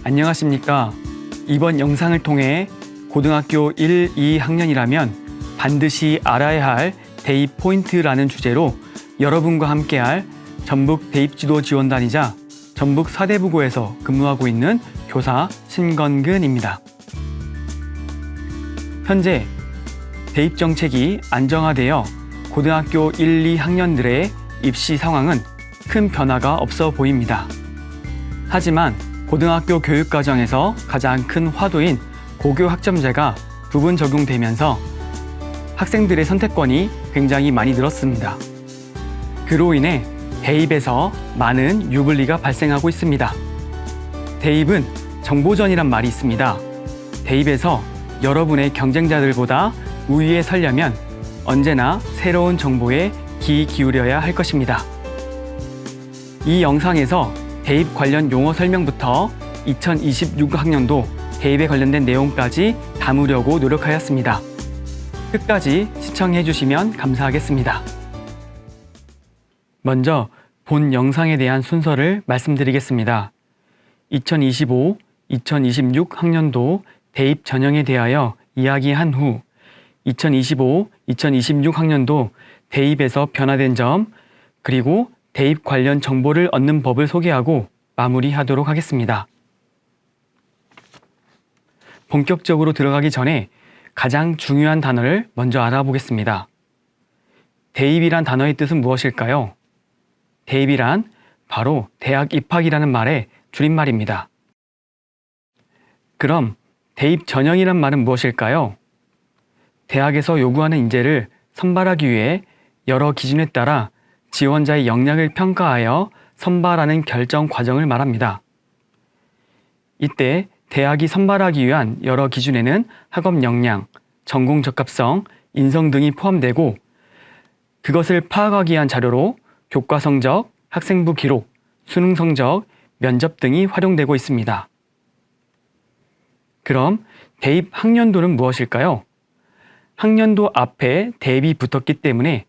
안녕하십니까. 이번 영상을 통해 고등학교 1, 2학년이라면 반드시 알아야 할 대입 포인트라는 주제로 여러분과 함께할 전북 대입지도지원단이자 전북 사대부고에서 근무하고 있는 교사 신건근입니다. 현재 대입 정책이 안정화되어 고등학교 1, 2학년들의 입시 상황은 큰 변화가 없어 보입니다. 하지만 고등학교 교육과정에서 가장 큰 화두인 고교 학점제가 부분 적용되면서 학생들의 선택권이 굉장히 많이 늘었습니다. 그로 인해 대입에서 많은 유불리가 발생하고 있습니다. 대입은 정보전이란 말이 있습니다. 대입에서 여러분의 경쟁자들보다 우위에 서려면 언제나 새로운 정보에 귀 기울여야 할 것입니다. 이 영상에서 대입 관련 용어 설명부터 2026학년도 대입에 관련된 내용까지 담으려고 노력하였습니다. 끝까지 시청해 주시면 감사하겠습니다. 먼저 본 영상에 대한 순서를 말씀드리겠습니다. 2025, 2026학년도 대입 전형에 대하여 이야기한 후 2025, 2026학년도 대입에서 변화된 점, 그리고 대입 관련 정보를 얻는 법을 소개하고 마무리하도록 하겠습니다. 본격적으로 들어가기 전에 가장 중요한 단어를 먼저 알아보겠습니다. 대입이란 단어의 뜻은 무엇일까요? 대입이란 바로 대학 입학이라는 말의 줄임말입니다. 그럼 대입 전형이란 말은 무엇일까요? 대학에서 요구하는 인재를 선발하기 위해 여러 기준에 따라 지원자의 역량을 평가하여 선발하는 결정 과정을 말합니다. 이때 대학이 선발하기 위한 여러 기준에는 학업 역량, 전공 적합성, 인성 등이 포함되고 그것을 파악하기 위한 자료로 교과 성적, 학생부 기록, 수능 성적, 면접 등이 활용되고 있습니다. 그럼 대입 학년도는 무엇일까요? 학년도 앞에 대입이 붙었기 때문에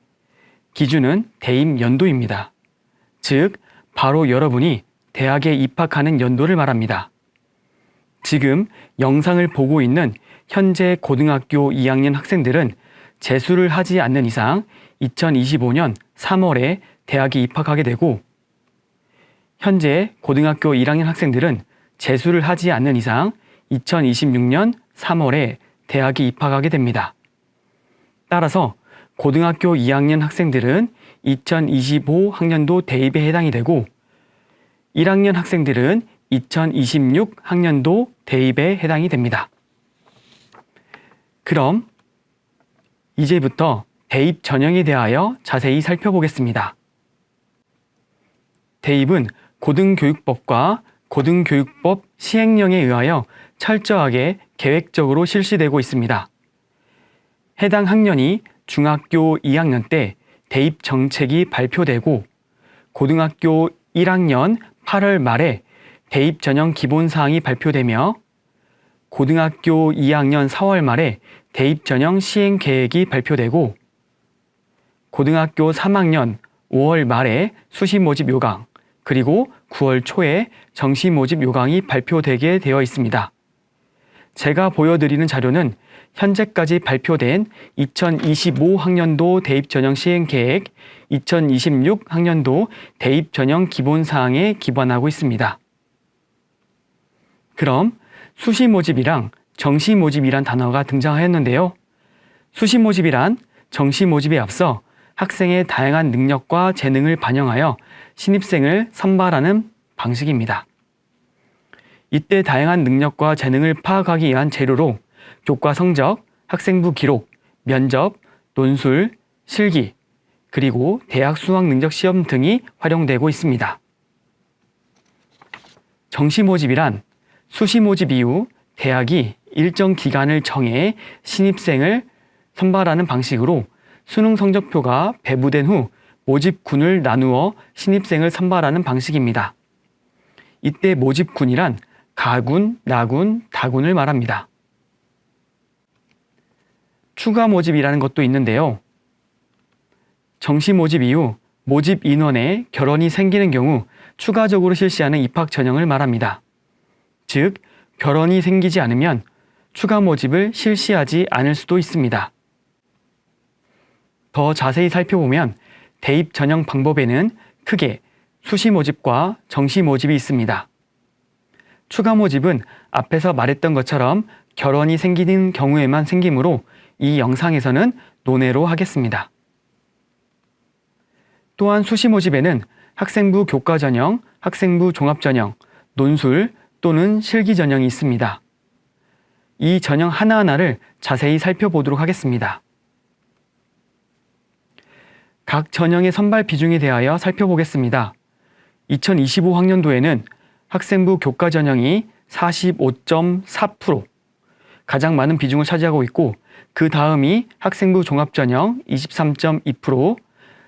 기준은 대입 연도입니다. 즉, 바로 여러분이 대학에 입학하는 연도를 말합니다. 지금 영상을 보고 있는 현재 고등학교 2학년 학생들은 재수를 하지 않는 이상 2025년 3월에 대학에 입학하게 되고, 현재 고등학교 1학년 학생들은 재수를 하지 않는 이상 2026년 3월에 대학에 입학하게 됩니다. 따라서 고등학교 2학년 학생들은 2025학년도 대입에 해당이 되고 1학년 학생들은 2026학년도 대입에 해당이 됩니다. 그럼 이제부터 대입 전형에 대하여 자세히 살펴보겠습니다. 대입은 고등교육법과 고등교육법 시행령에 의하여 철저하게 계획적으로 실시되고 있습니다. 해당 학년이 중학교 2학년 때 대입 정책이 발표되고 고등학교 1학년 8월 말에 대입 전형 기본사항이 발표되며 고등학교 2학년 4월 말에 대입 전형 시행 계획이 발표되고 고등학교 3학년 5월 말에 수시 모집 요강, 그리고 9월 초에 정시 모집 요강이 발표되게 되어 있습니다. 제가 보여드리는 자료는 현재까지 발표된 2025학년도 대입 전형 시행 계획, 2026학년도 대입 전형 기본사항에 기반하고 있습니다. 그럼 수시 모집이랑 정시 모집이란 단어가 등장하였는데요. 수시 모집이란 정시 모집에 앞서 학생의 다양한 능력과 재능을 반영하여 신입생을 선발하는 방식입니다. 이때 다양한 능력과 재능을 파악하기 위한 재료로 교과 성적, 학생부 기록, 면접, 논술, 실기, 그리고 대학 수학 능력 시험 등이 활용되고 있습니다. 정시 모집이란 수시 모집 이후 대학이 일정 기간을 정해 신입생을 선발하는 방식으로 수능 성적표가 배부된 후 모집군을 나누어 신입생을 선발하는 방식입니다. 이때 모집군이란 가군, 나군, 다군을 말합니다. 추가 모집이라는 것도 있는데요. 정시 모집 이후 모집 인원의 결혼이 생기는 경우 추가적으로 실시하는 입학 전형을 말합니다. 즉, 결원이 생기지 않으면 추가 모집을 실시하지 않을 수도 있습니다. 더 자세히 살펴보면 대입 전형 방법에는 크게 수시 모집과 정시 모집이 있습니다. 추가 모집은 앞에서 말했던 것처럼 결원이 생기는 경우에만 생기므로 이 영상에서는 논외로 하겠습니다. 또한 수시 모집에는 학생부 교과 전형, 학생부 종합 전형, 논술 또는 실기 전형이 있습니다. 이 전형 하나하나를 자세히 살펴보도록 하겠습니다. 각 전형의 선발 비중에 대하여 살펴보겠습니다. 2025학년도에는 학생부 교과 전형이 45.4%, 가장 많은 비중을 차지하고 있고, 그 다음이 학생부 종합 전형 23.2%,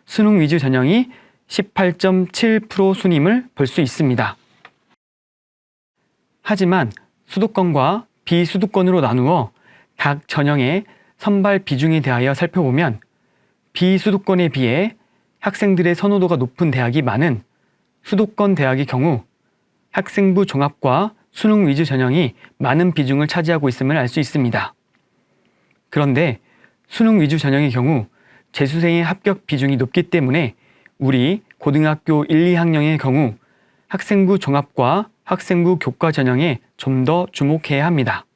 수능 위주 전형이 18.7% 순임을 볼 수 있습니다. 하지만 수도권과 비수도권으로 나누어 각 전형의 선발 비중에 대하여 살펴보면 비수도권에 비해 학생들의 선호도가 높은 대학이 많은 수도권 대학의 경우 학생부 종합과 수능 위주 전형이 많은 비중을 차지하고 있음을 알 수 있습니다. 그런데 수능 위주 전형의 경우 재수생의 합격 비중이 높기 때문에 우리 고등학교 1, 2학년의 경우 학생부 종합과 학생부 교과 전형에 좀 더 주목해야 합니다.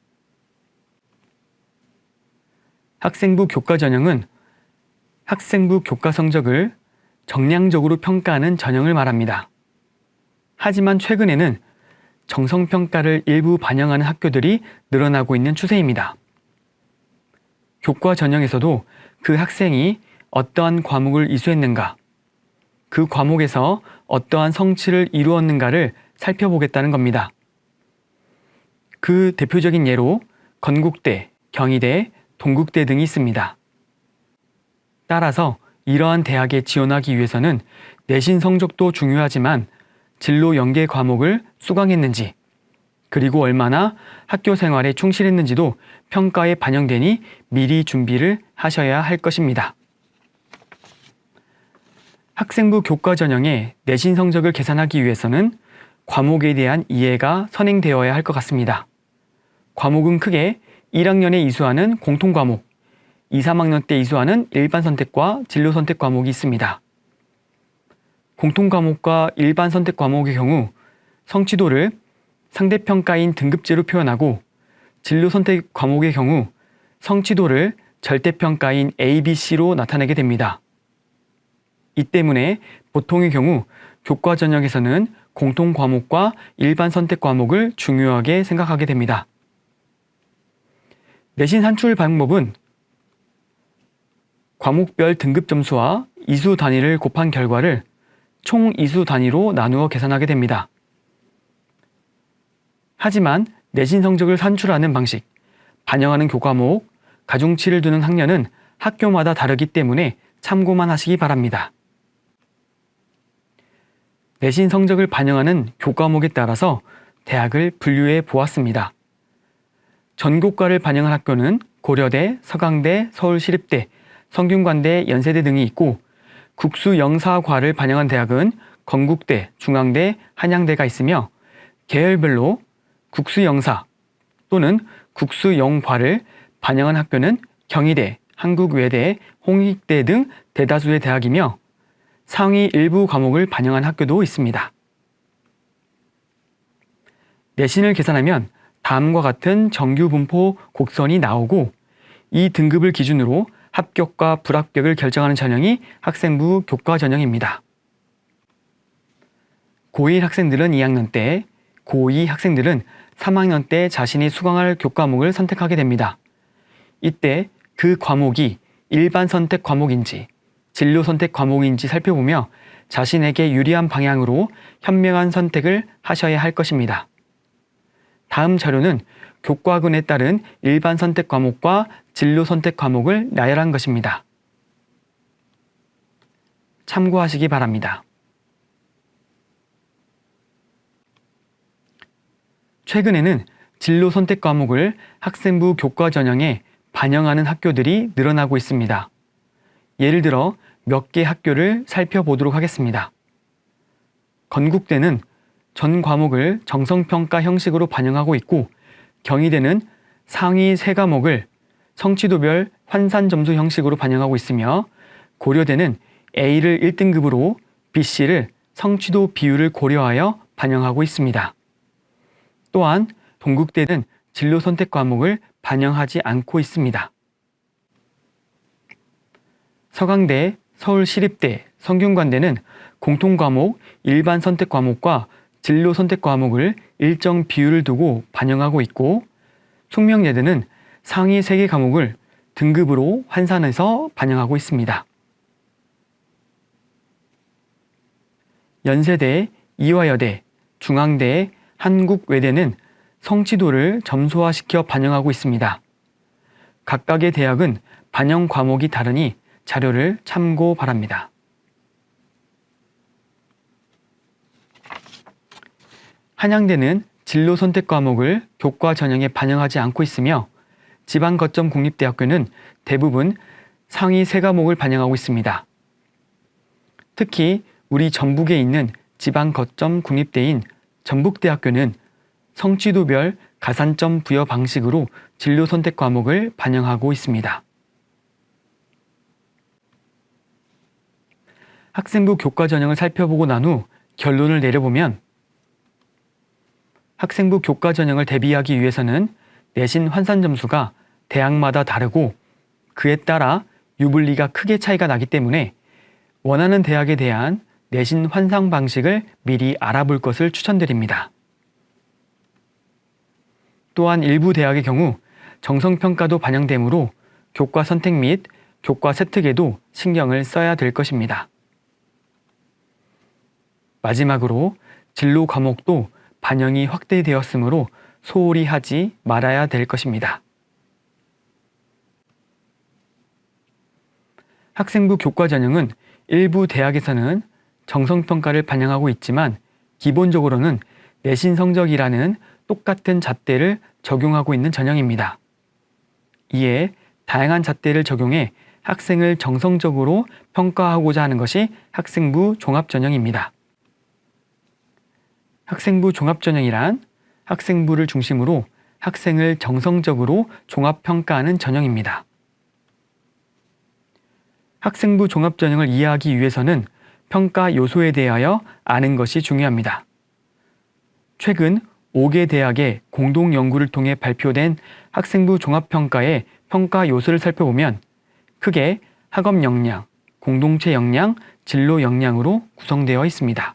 학생부 교과 전형은 학생부 교과 성적을 정량적으로 평가하는 전형을 말합니다. 하지만 최근에는 정성평가를 일부 반영하는 학교들이 늘어나고 있는 추세입니다. 교과 전형에서도 그 학생이 어떠한 과목을 이수했는가, 그 과목에서 어떠한 성취를 이루었는가를 살펴보겠다는 겁니다. 그 대표적인 예로 건국대, 경희대, 동국대 등이 있습니다. 따라서 이러한 대학에 지원하기 위해서는 내신 성적도 중요하지만 진로 연계 과목을 수강했는지, 그리고 얼마나 학교 생활에 충실했는지도 평가에 반영되니 미리 준비를 하셔야 할 것입니다. 학생부 교과 전형의 내신 성적을 계산하기 위해서는 과목에 대한 이해가 선행되어야 할 것 같습니다. 과목은 크게 1학년에 이수하는 공통과목, 2, 3학년 때 이수하는 일반 선택과 진로 선택 과목이 있습니다. 공통과목과 일반 선택 과목의 경우 성취도를 상대평가인 등급제로 표현하고, 진로 선택 과목의 경우 성취도를 절대평가인 A, B, C로 나타내게 됩니다. 이 때문에 보통의 경우 교과 전형에서는 공통 과목과 일반 선택 과목을 중요하게 생각하게 됩니다. 내신 산출 방법은 과목별 등급 점수와 이수 단위를 곱한 결과를 총 이수 단위로 나누어 계산하게 됩니다. 하지만 내신 성적을 산출하는 방식, 반영하는 교과목, 가중치를 두는 학년은 학교마다 다르기 때문에 참고만 하시기 바랍니다. 내신 성적을 반영하는 교과목에 따라서 대학을 분류해 보았습니다. 전교과를 반영한 학교는 고려대, 서강대, 서울시립대, 성균관대, 연세대 등이 있고, 국수영사과를 반영한 대학은 건국대, 중앙대, 한양대가 있으며, 계열별로 국수영사 또는 국수영과를 반영한 학교는 경희대, 한국외대, 홍익대 등 대다수의 대학이며, 상위 일부 과목을 반영한 학교도 있습니다. 내신을 계산하면 다음과 같은 정규 분포 곡선이 나오고, 이 등급을 기준으로 합격과 불합격을 결정하는 전형이 학생부 교과 전형입니다. 고1 학생들은 2학년 때, 고2 학생들은 3학년 때 자신이 수강할 교과목을 선택하게 됩니다. 이때 그 과목이 일반 선택 과목인지 진로 선택 과목인지 살펴보며 자신에게 유리한 방향으로 현명한 선택을 하셔야 할 것입니다. 다음 자료는 교과군에 따른 일반 선택 과목과 진로 선택 과목을 나열한 것입니다. 참고하시기 바랍니다. 최근에는 진로 선택 과목을 학생부 교과 전형에 반영하는 학교들이 늘어나고 있습니다. 예를 들어 몇 개 학교를 살펴보도록 하겠습니다. 건국대는 전 과목을 정성평가 형식으로 반영하고 있고 경희대는 상위 3과목을 성취도별 환산점수 형식으로 반영하고 있으며 고려대는 A를 1등급으로 BC를 성취도 비율을 고려하여 반영하고 있습니다. 또한 동국대는 진로 선택 과목을 반영하지 않고 있습니다. 서강대, 서울시립대, 성균관대는 공통과목, 일반 선택 과목과 진로 선택 과목을 일정 비율을 두고 반영하고 있고 숙명여대는 상위 3개 과목을 등급으로 환산해서 반영하고 있습니다. 연세대, 이화여대, 중앙대, 한국외대는 성취도를 점수화시켜 반영하고 있습니다. 각각의 대학은 반영 과목이 다르니 자료를 참고 바랍니다. 한양대는 진로 선택 과목을 교과 전형에 반영하지 않고 있으며 지방거점 공립대학교는 대부분 상위 3과목을 반영하고 있습니다. 특히 우리 전북에 있는 지방거점 국립대인 전북대학교는 성취도별 가산점 부여 방식으로 진로 선택 과목을 반영하고 있습니다. 학생부 교과 전형을 살펴보고 난 후 결론을 내려보면 학생부 교과 전형을 대비하기 위해서는 내신 환산 점수가 대학마다 다르고 그에 따라 유불리가 크게 차이가 나기 때문에 원하는 대학에 대한 내신 환산 방식을 미리 알아볼 것을 추천드립니다. 또한 일부 대학의 경우 정성평가도 반영되므로 교과 선택 및 교과 세특에도 신경을 써야 될 것입니다. 마지막으로 진로 과목도 반영이 확대되었으므로 소홀히 하지 말아야 될 것입니다. 학생부 교과 전형은 일부 대학에서는 정성평가를 반영하고 있지만 기본적으로는 내신 성적이라는 똑같은 잣대를 적용하고 있는 전형입니다. 이에 다양한 잣대를 적용해 학생을 정성적으로 평가하고자 하는 것이 학생부 종합전형입니다. 학생부 종합전형이란 학생부를 중심으로 학생을 정성적으로 종합평가하는 전형입니다. 학생부 종합전형을 이해하기 위해서는 평가 요소에 대하여 아는 것이 중요합니다. 최근 5개 대학의 공동 연구를 통해 발표된 학생부 종합평가의 평가 요소를 살펴보면 크게 학업 역량, 공동체 역량, 진로 역량으로 구성되어 있습니다.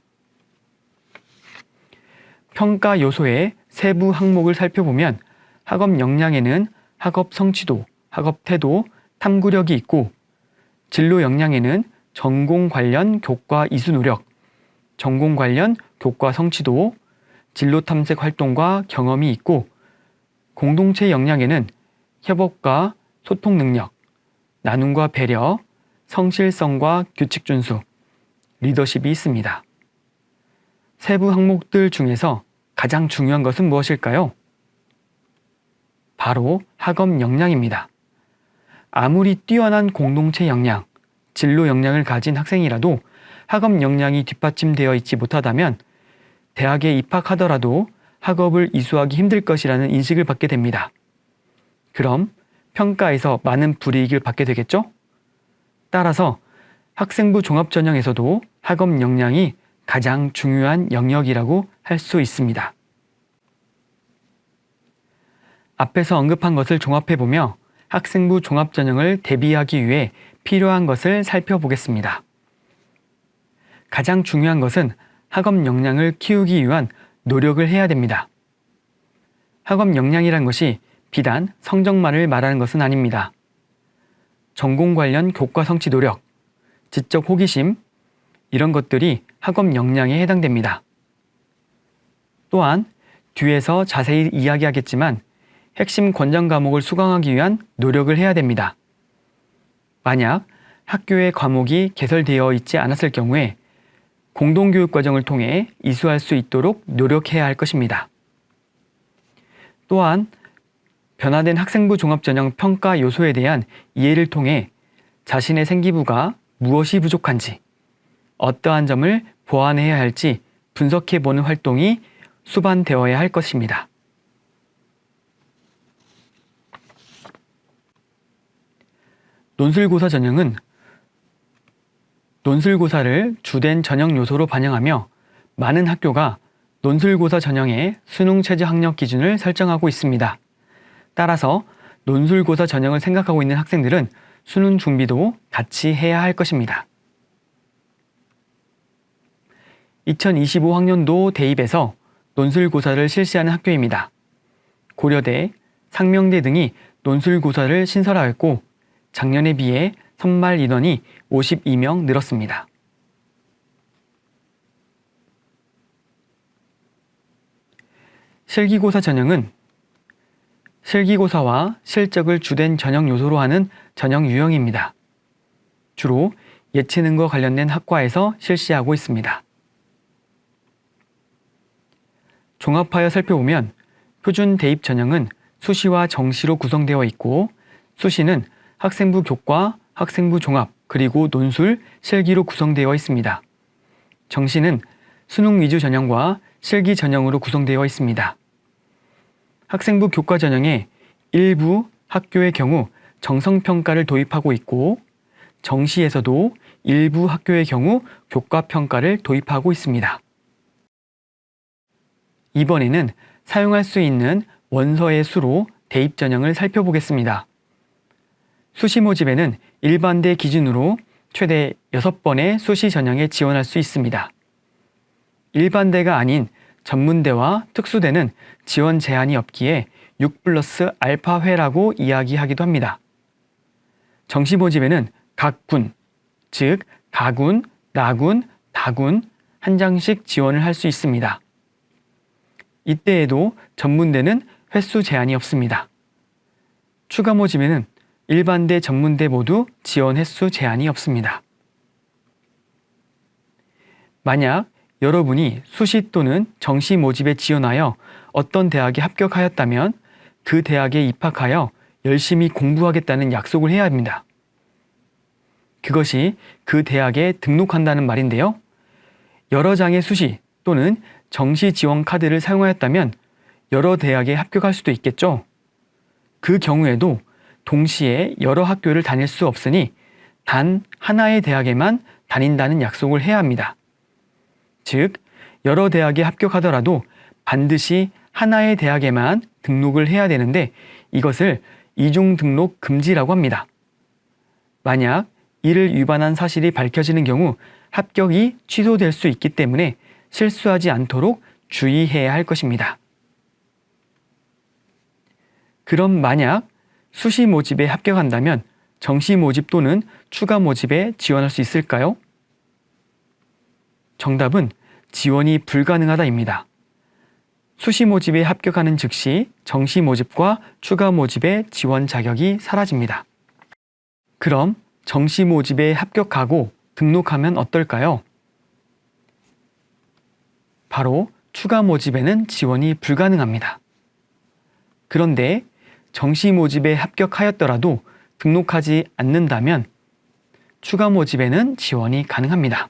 평가 요소의 세부 항목을 살펴보면 학업 역량에는 학업 성취도, 학업 태도, 탐구력이 있고 진로 역량에는 전공 관련 교과 이수 노력, 전공 관련 교과 성취도, 진로 탐색 활동과 경험이 있고 공동체 역량에는 협업과 소통 능력, 나눔과 배려, 성실성과 규칙 준수, 리더십이 있습니다. 세부 항목들 중에서 가장 중요한 것은 무엇일까요? 바로 학업 역량입니다. 아무리 뛰어난 공동체 역량, 진로 역량을 가진 학생이라도 학업 역량이 뒷받침되어 있지 못하다면 대학에 입학하더라도 학업을 이수하기 힘들 것이라는 인식을 받게 됩니다. 그럼 평가에서 많은 불이익을 받게 되겠죠? 따라서 학생부 종합전형에서도 학업 역량이 가장 중요한 영역이라고 할 수 있습니다. 앞에서 언급한 것을 종합해보며 학생부 종합전형을 대비하기 위해 필요한 것을 살펴보겠습니다. 가장 중요한 것은 학업 역량을 키우기 위한 노력을 해야 됩니다. 학업 역량이란 것이 비단 성적만을 말하는 것은 아닙니다. 전공 관련 교과 성취 노력, 지적 호기심, 이런 것들이 학업 역량에 해당됩니다. 또한 뒤에서 자세히 이야기하겠지만 핵심 권장 과목을 수강하기 위한 노력을 해야 됩니다. 만약 학교의 과목이 개설되어 있지 않았을 경우에 공동교육 과정을 통해 이수할 수 있도록 노력해야 할 것입니다. 또한 변화된 학생부 종합전형 평가 요소에 대한 이해를 통해 자신의 생기부가 무엇이 부족한지, 어떠한 점을 보완해야 할지 분석해보는 활동이 수반되어야 할 것입니다. 논술고사 전형은 논술고사를 주된 전형 요소로 반영하며 많은 학교가 논술고사 전형의 수능 최저 학력 기준을 설정하고 있습니다. 따라서 논술고사 전형을 생각하고 있는 학생들은 수능 준비도 같이 해야 할 것입니다. 2025학년도 대입에서 논술고사를 실시하는 학교입니다. 고려대, 상명대 등이 논술고사를 신설하였고 작년에 비해 선발 인원이 52명 늘었습니다. 실기고사 전형은 실기고사와 실적을 주된 전형 요소로 하는 전형 유형입니다. 주로 예체능과 관련된 학과에서 실시하고 있습니다. 종합하여 살펴보면 표준 대입 전형은 수시와 정시로 구성되어 있고 수시는 학생부 교과, 학생부 종합, 그리고 논술, 실기로 구성되어 있습니다. 정시는 수능 위주 전형과 실기 전형으로 구성되어 있습니다. 학생부 교과 전형에 일부 학교의 경우 정성평가를 도입하고 있고 정시에서도 일부 학교의 경우 교과평가를 도입하고 있습니다. 이번에는 사용할 수 있는 원서의 수로 대입 전형을 살펴보겠습니다. 수시 모집에는 일반대 기준으로 최대 6번의 수시 전형에 지원할 수 있습니다. 일반대가 아닌 전문대와 특수대는 지원 제한이 없기에 6+알파회라고 이야기하기도 합니다. 정시 모집에는 각 군, 즉 가군, 나군, 다군 한 장씩 지원을 할 수 있습니다. 이때에도 전문대는 횟수 제한이 없습니다. 추가 모집에는 일반대, 전문대 모두 지원 횟수 제한이 없습니다. 만약 여러분이 수시 또는 정시 모집에 지원하여 어떤 대학에 합격하였다면 그 대학에 입학하여 열심히 공부하겠다는 약속을 해야 합니다. 그것이 그 대학에 등록한다는 말인데요. 여러 장의 수시 또는 정시 지원 카드를 사용하였다면 여러 대학에 합격할 수도 있겠죠. 그 경우에도 동시에 여러 학교를 다닐 수 없으니 단 하나의 대학에만 다닌다는 약속을 해야 합니다. 즉, 여러 대학에 합격하더라도 반드시 하나의 대학에만 등록을 해야 되는데 이것을 이중 등록 금지라고 합니다. 만약 이를 위반한 사실이 밝혀지는 경우 합격이 취소될 수 있기 때문에 실수하지 않도록 주의해야 할 것입니다. 그럼 만약 수시 모집에 합격한다면 정시 모집 또는 추가 모집에 지원할 수 있을까요? 정답은 지원이 불가능하다입니다. 수시 모집에 합격하는 즉시 정시 모집과 추가 모집의 지원 자격이 사라집니다. 그럼 정시 모집에 합격하고 등록하면 어떨까요? 바로 추가 모집에는 지원이 불가능합니다. 그런데 정시 모집에 합격하였더라도 등록하지 않는다면 추가 모집에는 지원이 가능합니다.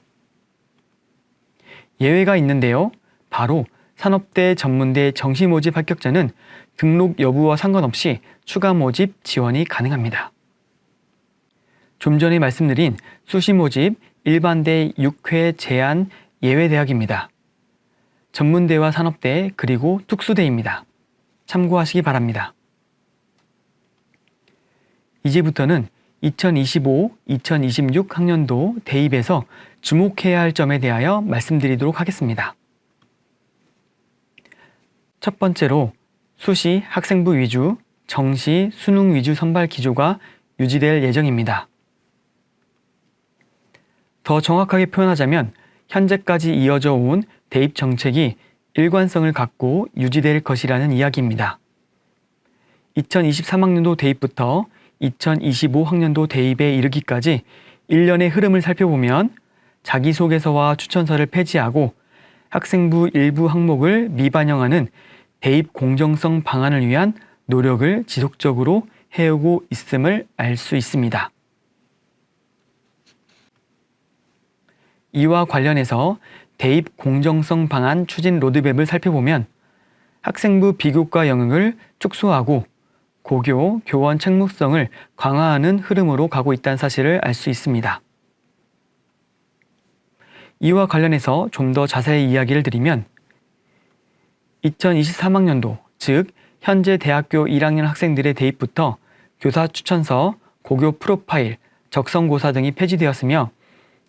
예외가 있는데요. 바로 산업대, 전문대 정시 모집 합격자는 등록 여부와 상관없이 추가 모집 지원이 가능합니다. 좀 전에 말씀드린 수시 모집 일반대 6회 제한 예외 대학입니다. 전문대와 산업대 그리고 특수대입니다. 참고하시기 바랍니다. 이제부터는 2025-2026 학년도 대입에서 주목해야 할 점에 대하여 말씀드리도록 하겠습니다. 첫 번째로 수시 학생부 위주, 정시 수능 위주 선발 기조가 유지될 예정입니다. 더 정확하게 표현하자면 현재까지 이어져 온 대입 정책이 일관성을 갖고 유지될 것이라는 이야기입니다. 2023학년도 대입부터 2025학년도 대입에 이르기까지 1년의 흐름을 살펴보면 자기소개서와 추천서를 폐지하고 학생부 일부 항목을 미반영하는 대입 공정성 방안을 위한 노력을 지속적으로 해오고 있음을 알 수 있습니다. 이와 관련해서 대입 공정성 방안 추진 로드맵을 살펴보면 학생부 비교과 영역을 축소하고 고교, 교원 책무성을 강화하는 흐름으로 가고 있다는 사실을 알 수 있습니다. 이와 관련해서 좀 더 자세히 이야기를 드리면 2023학년도, 즉 현재 대학교 1학년 학생들의 대입부터 교사 추천서, 고교 프로파일, 적성고사 등이 폐지되었으며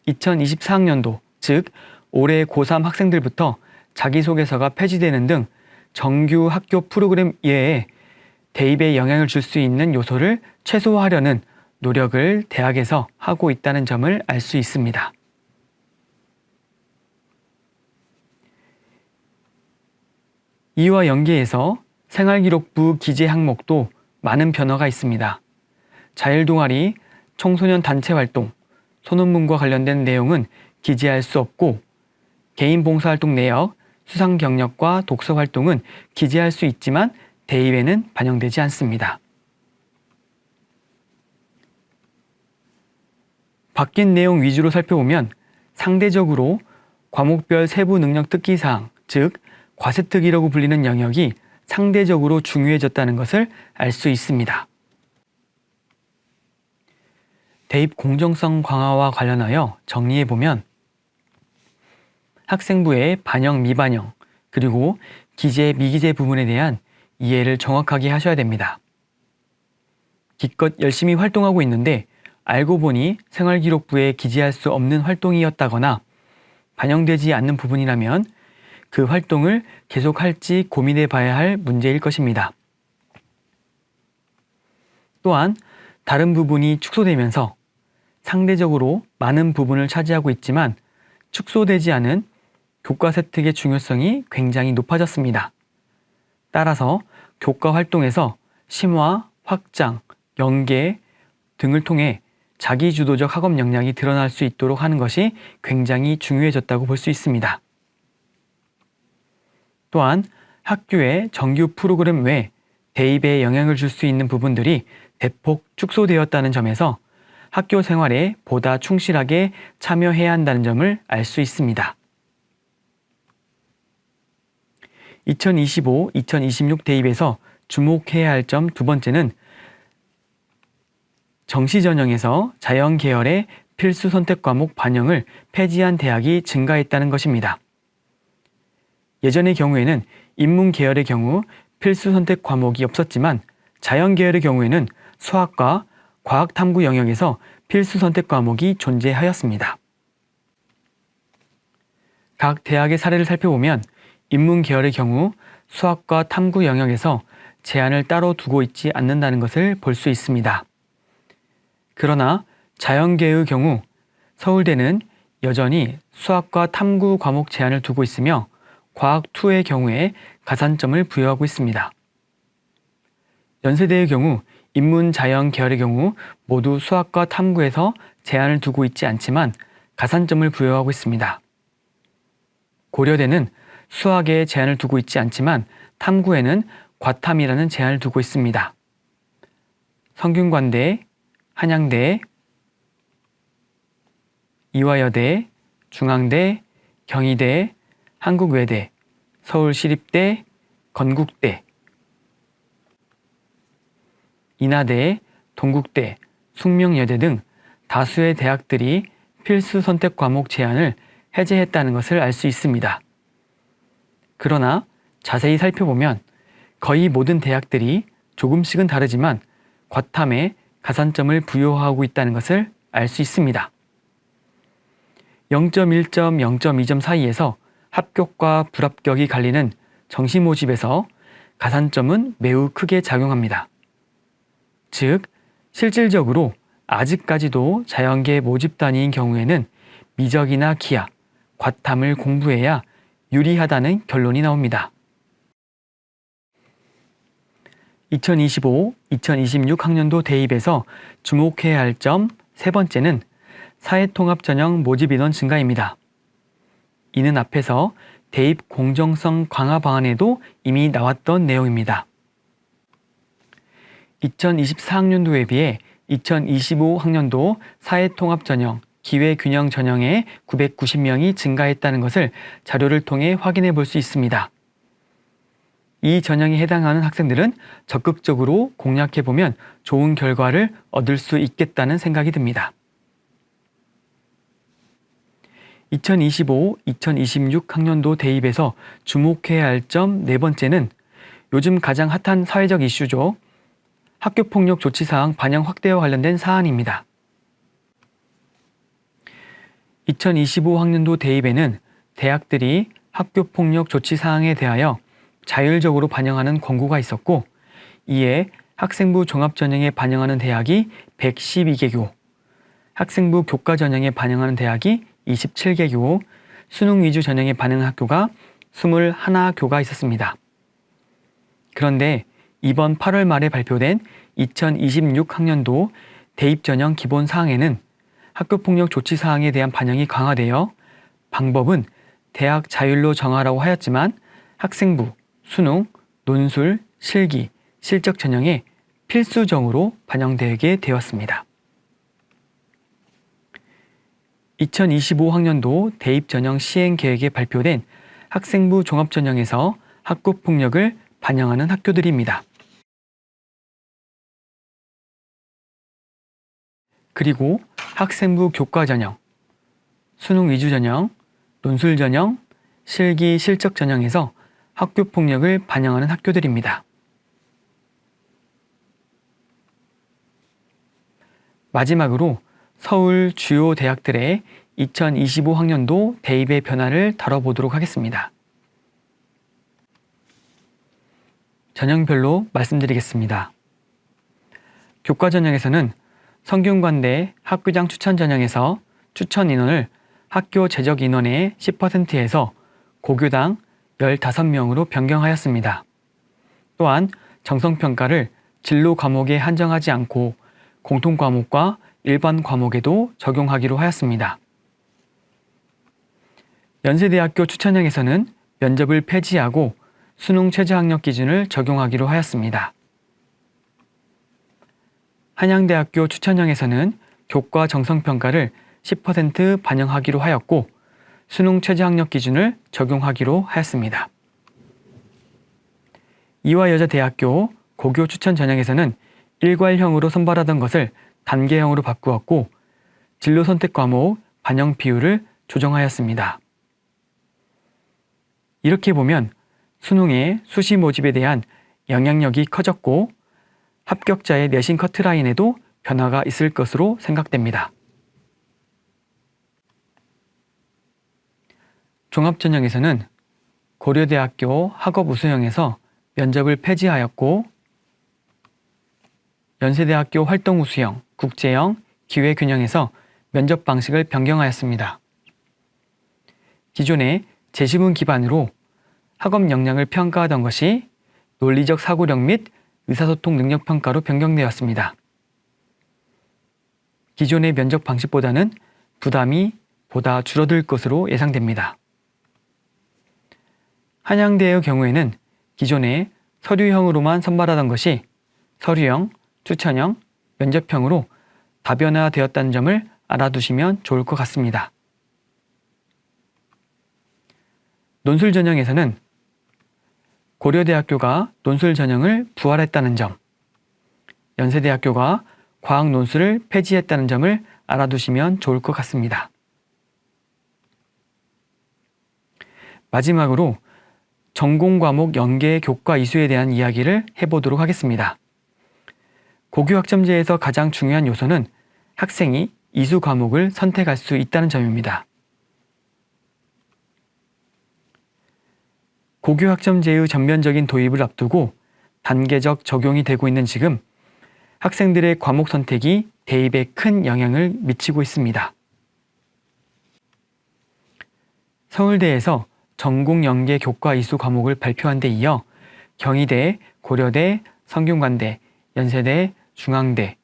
2024학년도, 즉 올해 고3 학생들부터 자기소개서가 폐지되는 등 정규 학교 프로그램 외에 대입에 영향을 줄 수 있는 요소를 최소화하려는 노력을 대학에서 하고 있다는 점을 알 수 있습니다. 이와 연계해서 생활기록부 기재 항목도 많은 변화가 있습니다. 자율동아리, 청소년 단체 활동, 소논문과 관련된 내용은 기재할 수 없고 개인 봉사활동 내역, 수상 경력과 독서 활동은 기재할 수 있지만 대입에는 반영되지 않습니다. 바뀐 내용 위주로 살펴보면 상대적으로 과목별 세부 능력 특기사항, 즉 과세특기라고 불리는 영역이 상대적으로 중요해졌다는 것을 알 수 있습니다. 대입 공정성 강화와 관련하여 정리해보면 학생부의 반영, 미반영, 그리고 기재, 미기재 부분에 대한 이해를 정확하게 하셔야 됩니다. 기껏 열심히 활동하고 있는데 알고 보니 생활기록부에 기재할 수 없는 활동이었다거나 반영되지 않는 부분이라면 그 활동을 계속할지 고민해 봐야 할 문제일 것입니다. 또한 다른 부분이 축소되면서 상대적으로 많은 부분을 차지하고 있지만 축소되지 않은 교과세특의 중요성이 굉장히 높아졌습니다. 따라서 교과 활동에서 심화, 확장, 연계 등을 통해 자기주도적 학업 역량이 드러날 수 있도록 하는 것이 굉장히 중요해졌다고 볼 수 있습니다. 또한 학교의 정규 프로그램 외 대입에 영향을 줄 수 있는 부분들이 대폭 축소되었다는 점에서 학교 생활에 보다 충실하게 참여해야 한다는 점을 알 수 있습니다. 2025-2026 대입에서 주목해야 할 점 두 번째는 정시 전형에서 자연 계열의 필수 선택 과목 반영을 폐지한 대학이 증가했다는 것입니다. 예전의 경우에는 인문 계열의 경우 필수 선택 과목이 없었지만 자연 계열의 경우에는 수학과 과학 탐구 영역에서 필수 선택 과목이 존재하였습니다. 각 대학의 사례를 살펴보면 인문 계열의 경우 수학과 탐구 영역에서 제한을 따로 두고 있지 않는다는 것을 볼 수 있습니다. 그러나 자연계의 경우 서울대는 여전히 수학과 탐구 과목 제한을 두고 있으며 과학2의 경우에 가산점을 부여하고 있습니다. 연세대의 경우 인문 자연 계열의 경우 모두 수학과 탐구에서 제한을 두고 있지 않지만 가산점을 부여하고 있습니다. 고려대는 수학에 제한을 두고 있지 않지만 탐구에는 과탐이라는 제한을 두고 있습니다. 성균관대, 한양대, 이화여대, 중앙대, 경희대, 한국외대, 서울시립대, 건국대, 인하대, 동국대, 숙명여대 등 다수의 대학들이 필수 선택 과목 제한을 해제했다는 것을 알 수 있습니다. 그러나 자세히 살펴보면 거의 모든 대학들이 조금씩은 다르지만 과탐에 가산점을 부여하고 있다는 것을 알 수 있습니다. 0.1점, 0.2점 사이에서 합격과 불합격이 갈리는 정시 모집에서 가산점은 매우 크게 작용합니다. 즉, 실질적으로 아직까지도 자연계 모집 단위인 경우에는 미적이나 기하, 과탐을 공부해야 유리하다는 결론이 나옵니다. 2025-2026 학년도 대입에서 주목해야 할 점 세 번째는 사회통합전형 모집인원 증가입니다. 이는 앞에서 대입 공정성 강화 방안에도 이미 나왔던 내용입니다. 2024학년도에 비해 2025학년도 사회통합전형 기회균형 전형에 990명이 증가했다는 것을 자료를 통해 확인해 볼 수 있습니다. 이 전형에 해당하는 학생들은 적극적으로 공략해 보면 좋은 결과를 얻을 수 있겠다는 생각이 듭니다. 2025-2026 학년도 대입에서 주목해야 할 점 네 번째는 요즘 가장 핫한 사회적 이슈죠. 학교폭력 조치사항 반영 확대와 관련된 사안입니다. 2025 학년도 대입에는 대학들이 학교폭력 조치사항에 대하여 자율적으로 반영하는 권고가 있었고, 이에 학생부 종합전형에 반영하는 대학이 112개교, 학생부 교과전형에 반영하는 대학이 27개교, 수능 위주 전형에 반영한 학교가 21교가 있었습니다. 그런데 이번 8월 말에 발표된 2026 학년도 대입전형 기본사항에는 학교폭력 조치사항에 대한 반영이 강화되어 방법은 대학 자율로 정하라고 하였지만 학생부, 수능, 논술, 실기, 실적 전형에 필수적으로 반영되게 되었습니다. 2025 학년도 대입전형 시행계획에 발표된 학생부 종합전형에서 학교폭력을 반영하는 학교들입니다. 그리고 학생부 교과전형, 수능 위주전형, 논술전형, 실기 실적 전형에서 학교폭력을 반영하는 학교들입니다. 마지막으로 서울 주요 대학들의 2025 학년도 대입의 변화를 다뤄보도록 하겠습니다. 전형별로 말씀드리겠습니다. 교과전형에서는 성균관대 학교장 추천전형에서 추천 인원을 학교 재적 인원의 10%에서 고교당 15명으로 변경하였습니다. 또한 정성평가를 진로 과목에 한정하지 않고 공통과목과 일반 과목에도 적용하기로 하였습니다. 연세대학교 추천형에서는 면접을 폐지하고 수능 최저학력 기준을 적용하기로 하였습니다. 한양대학교 추천형에서는 교과 정성평가를 10% 반영하기로 하였고 수능 최저학력 기준을 적용하기로 하였습니다. 이화여자대학교 고교 추천 전형에서는 일괄형으로 선발하던 것을 단계형으로 바꾸었고 진로 선택 과목 반영 비율을 조정하였습니다. 이렇게 보면 수능의 수시 모집에 대한 영향력이 커졌고 합격자의 내신 커트라인에도 변화가 있을 것으로 생각됩니다. 종합전형에서는 고려대학교 학업 우수형에서 면접을 폐지하였고 연세대학교 활동 우수형, 국제형, 기회균형에서 면접 방식을 변경하였습니다. 기존에 제시문 기반으로 학업 역량을 평가하던 것이 논리적 사고력 및 의사소통 능력 평가로 변경되었습니다. 기존의 면접 방식보다는 부담이 보다 줄어들 것으로 예상됩니다. 한양대의 경우에는 기존에 서류형으로만 선발하던 것이 서류형, 추천형, 면접형으로 다변화되었다는 점을 알아두시면 좋을 것 같습니다. 논술 전형에서는 고려대학교가 논술 전형을 부활했다는 점, 연세대학교가 과학 논술을 폐지했다는 점을 알아두시면 좋을 것 같습니다. 마지막으로 전공 과목 연계 교과 이수에 대한 이야기를 해보도록 하겠습니다. 고교 학점제에서 가장 중요한 요소는 학생이 이수 과목을 선택할 수 있다는 점입니다. 고교 학점제의 전면적인 도입을 앞두고 단계적 적용이 되고 있는 지금 학생들의 과목 선택이 대입에 큰 영향을 미치고 있습니다. 서울대에서 전공 연계 교과 이수 과목을 발표한 데 이어 경희대, 고려대, 성균관대, 연세대, 중앙대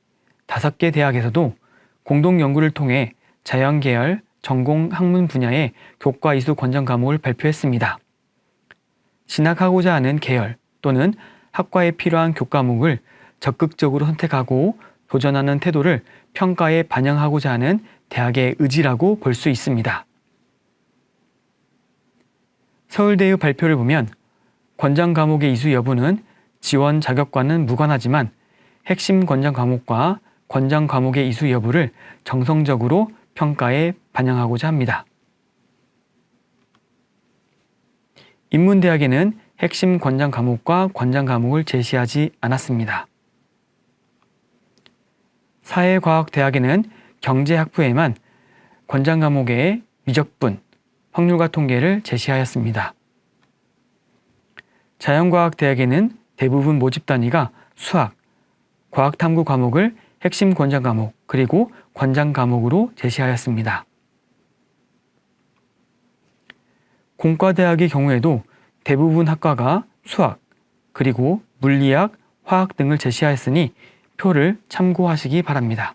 5개 대학에서도 공동 연구를 통해 자연계열, 전공 학문 분야의 교과 이수 권장 과목을 발표했습니다. 진학하고자 하는 계열 또는 학과에 필요한 교과목을 적극적으로 선택하고 도전하는 태도를 평가에 반영하고자 하는 대학의 의지라고 볼 수 있습니다. 서울대의 발표를 보면 권장 과목의 이수 여부는 지원 자격과는 무관하지만 핵심 권장 과목과 권장 과목의 이수 여부를 정성적으로 평가에 반영하고자 합니다. 인문대학에는 핵심 권장 과목과 권장 과목을 제시하지 않았습니다. 사회과학대학에는 경제학부에만 권장 과목의 미적분, 확률과 통계를 제시하였습니다. 자연과학대학에는 대부분 모집 단위가 수학, 과학탐구 과목을 핵심 권장 과목 그리고 권장 과목으로 제시하였습니다. 공과대학의 경우에도 대부분 학과가 수학, 그리고 물리학, 화학 등을 제시하였으니 표를 참고하시기 바랍니다.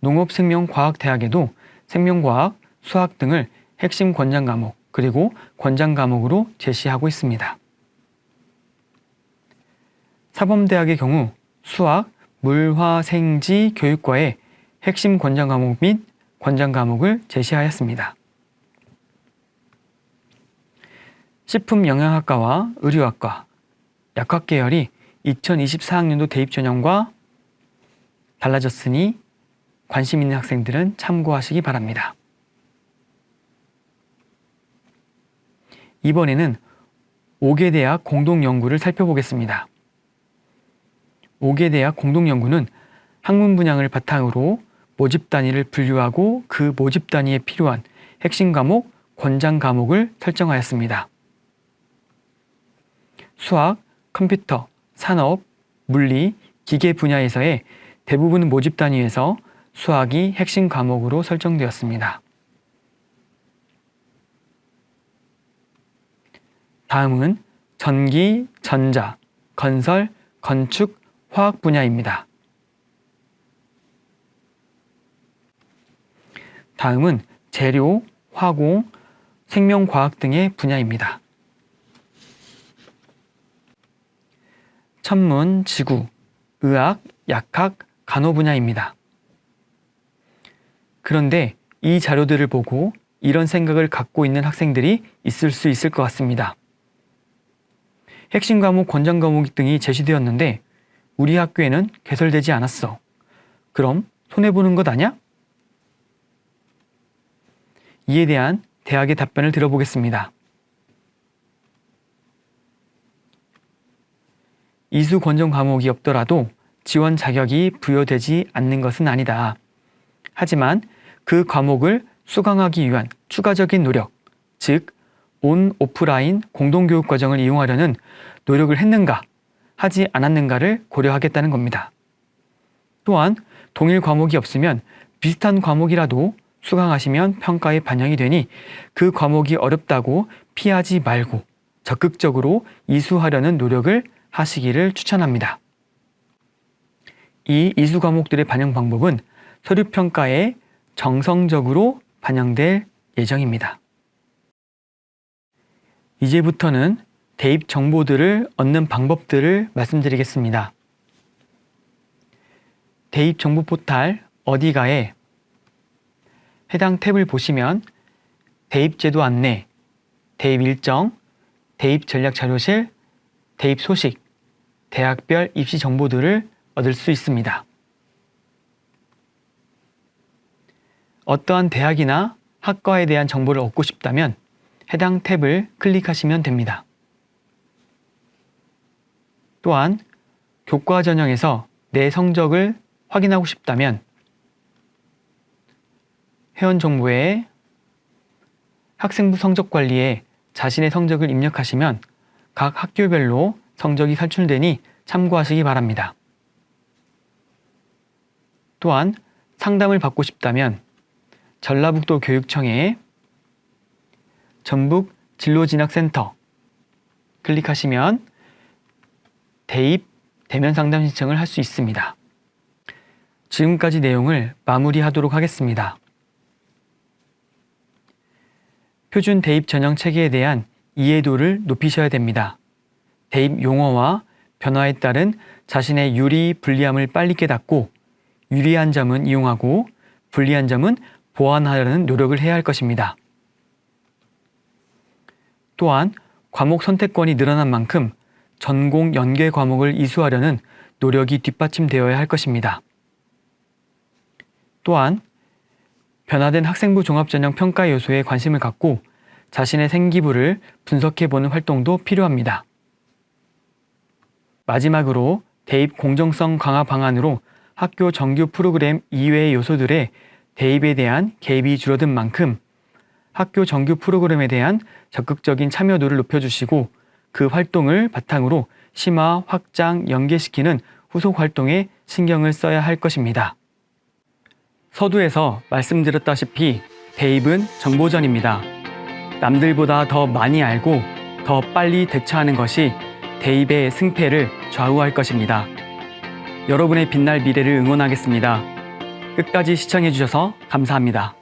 농업생명과학대학에도 생명과학, 수학 등을 핵심 권장 과목 그리고 권장 과목으로 제시하고 있습니다. 사범대학의 경우 수학, 물화생지 교육과의 핵심 권장 과목 및 권장 과목을 제시하였습니다. 식품영양학과와 의료학과, 약학 계열이 2024학년도 대입 전형과 달라졌으니 관심 있는 학생들은 참고하시기 바랍니다. 이번에는 5개 대학 공동연구를 살펴보겠습니다. 5개 대학 공동연구는 학문 분양을 바탕으로 모집 단위를 분류하고 그 모집 단위에 필요한 핵심 과목, 권장 과목을 설정하였습니다. 수학, 컴퓨터, 산업, 물리, 기계 분야에서의 대부분 모집 단위에서 수학이 핵심 과목으로 설정되었습니다. 다음은 전기, 전자, 건설, 건축, 화학 분야입니다. 다음은 재료, 화공, 생명과학 등의 분야입니다. 천문, 지구, 의학, 약학, 간호 분야입니다. 그런데 이 자료들을 보고 이런 생각을 갖고 있는 학생들이 있을 수 있을 것 같습니다. 핵심 과목, 권장 과목 등이 제시되었는데 우리 학교에는 개설되지 않았어. 그럼 손해보는 것 아냐? 이에 대한 대학의 답변을 들어보겠습니다. 이수 권장 과목이 없더라도 지원 자격이 부여되지 않는 것은 아니다. 하지만 그 과목을 수강하기 위한 추가적인 노력, 즉 온 오프라인 공동교육 과정을 이용하려는 노력을 했는가, 하지 않았는가를 고려하겠다는 겁니다. 또한 동일 과목이 없으면 비슷한 과목이라도 수강하시면 평가에 반영이 되니 그 과목이 어렵다고 피하지 말고 적극적으로 이수하려는 노력을 하시기를 추천합니다. 이 이수 과목들의 반영 방법은 서류 평가에 정성적으로 반영될 예정입니다. 이제부터는 대입 정보들을 얻는 방법들을 말씀드리겠습니다. 대입 정보 포탈 어디가에 해당 탭을 보시면 대입 제도 안내, 대입 일정, 대입 전략 자료실, 대입 소식, 대학별 입시 정보들을 얻을 수 있습니다. 어떠한 대학이나 학과에 대한 정보를 얻고 싶다면 해당 탭을 클릭하시면 됩니다. 또한 교과 전형에서 내 성적을 확인하고 싶다면 회원정보에 학생부 성적관리에 자신의 성적을 입력하시면 각 학교별로 성적이 산출되니 참고하시기 바랍니다. 또한 상담을 받고 싶다면 전라북도 교육청에 전북 진로진학센터 클릭하시면 대입 대면 상담 신청을 할 수 있습니다. 지금까지 내용을 마무리하도록 하겠습니다. 표준 대입 전형 체계에 대한 이해도를 높이셔야 됩니다. 대입 용어와 변화에 따른 자신의 유리, 불리함을 빨리 깨닫고 유리한 점은 이용하고 불리한 점은 보완하려는 노력을 해야 할 것입니다. 또한 과목 선택권이 늘어난 만큼 전공 연계 과목을 이수하려는 노력이 뒷받침되어야 할 것입니다. 또한 변화된 학생부 종합전형 평가 요소에 관심을 갖고 자신의 생기부를 분석해보는 활동도 필요합니다. 마지막으로 대입 공정성 강화 방안으로 학교 정규 프로그램 이외의 요소들의 대입에 대한 개입이 줄어든 만큼 학교 정규 프로그램에 대한 적극적인 참여도를 높여주시고 그 활동을 바탕으로 심화, 확장, 연계시키는 후속 활동에 신경을 써야 할 것입니다. 서두에서 말씀드렸다시피 대입은 정보전입니다. 남들보다 더 많이 알고 더 빨리 대처하는 것이 대입의 승패를 좌우할 것입니다. 여러분의 빛날 미래를 응원하겠습니다. 끝까지 시청해주셔서 감사합니다.